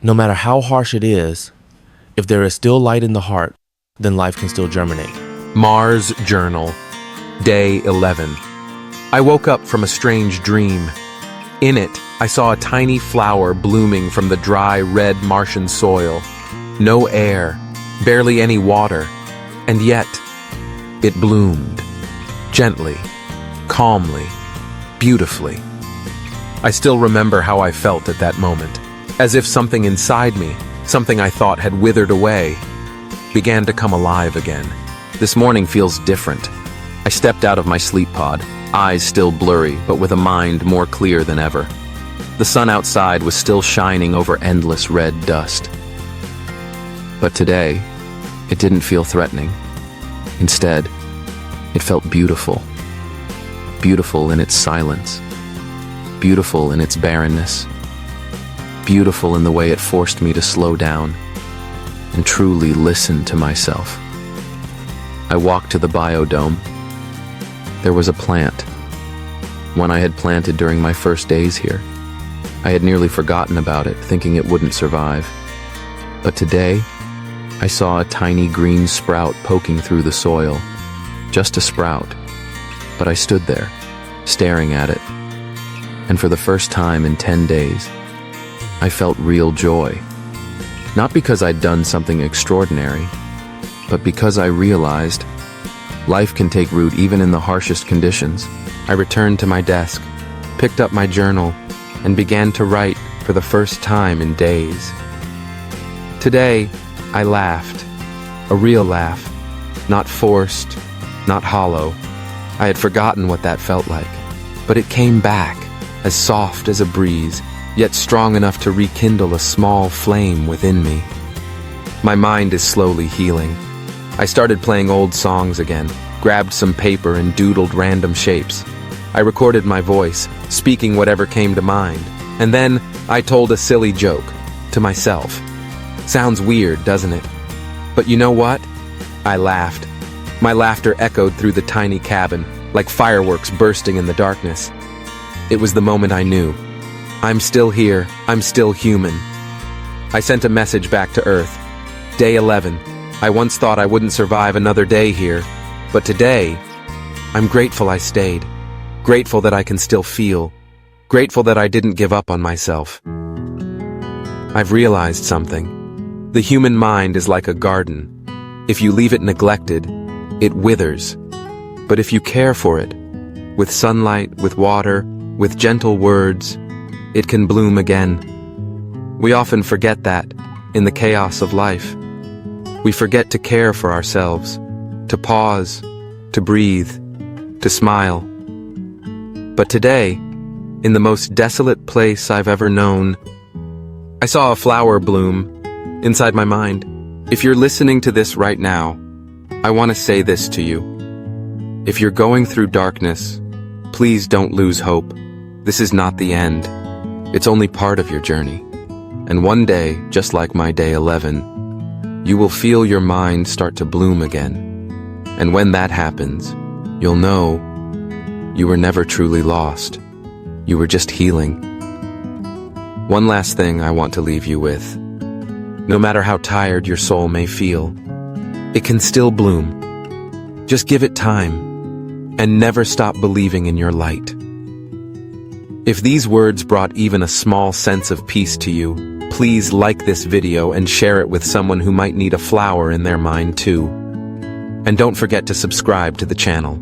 No matter how harsh it is, if there is still light in the heart, then life can still germinate. Mars Journal, Day 11. I woke up from a strange dream. In it, I saw a tiny flower blooming from the dry, red Martian soil. No air, barely any water, and yet it bloomed. Gently, calmly, beautifully. I still remember how I felt at that moment, as if something inside me, something I thought had withered away, began to come alive again. This morning feels different. I stepped out of my sleep pod, eyes still blurry, but with a mind more clear than ever. The sun outside was still shining over endless red dust. But today, it didn't feel threatening. Instead, it felt beautiful. Beautiful in its silence. Beautiful in its barrenness. Beautiful in the way it forced me to slow down and truly listen to myself. I walked to the biodome. There was a plant, one I had planted during my first days here. I had nearly forgotten about it, thinking it wouldn't survive. But today, I saw a tiny green sprout poking through the soil. Just a sprout. But I stood there, staring at it. And for the first time in 10 days, I felt real joy. Not because I'd done something extraordinary, but because I realized life can take root even in the harshest conditions. I returned to my desk, picked up my journal, and began to write for the first time in days. Today, I laughed. A real laugh. Not forced, not hollow. I had forgotten what that felt like. But it came back, as soft as a breeze, yet strong enough to rekindle a small flame within me. My mind is slowly healing. I started playing old songs again, grabbed some paper and doodled random shapes. I recorded my voice, speaking whatever came to mind, and then I told a silly joke to myself. Sounds weird, doesn't it? But you know what? I laughed. My laughter echoed through the tiny cabin, like fireworks bursting in the darkness. It was the moment I knew. I'm still here, I'm still human. I sent a message back to Earth. Day 11. I once thought I wouldn't survive another day here, but today, I'm grateful I stayed. Grateful that I can still feel. Grateful that I didn't give up on myself. I've realized something. The human mind is like a garden. If you leave it neglected, it withers. But if you care for it, with sunlight, with water, with gentle words, it can bloom again. We often forget that in the chaos of life. We forget to care for ourselves, to pause, to breathe, to smile. But today, in the most desolate place I've ever known, I saw a flower bloom inside my mind. If you're listening to this right now, I want to say this to you. If you're going through darkness, please don't lose hope. This is not the end. It's only part of your journey. And one day, just like my day 11, you will feel your mind start to bloom again. And when that happens, you'll know you were never truly lost. You were just healing. One last thing I want to leave you with. No matter how tired your soul may feel, it can still bloom. Just give it time, and never stop believing in your light. If these words brought even a small sense of peace to you, please like this video and share it with someone who might need a flower in their mind too. And don't forget to subscribe to the channel.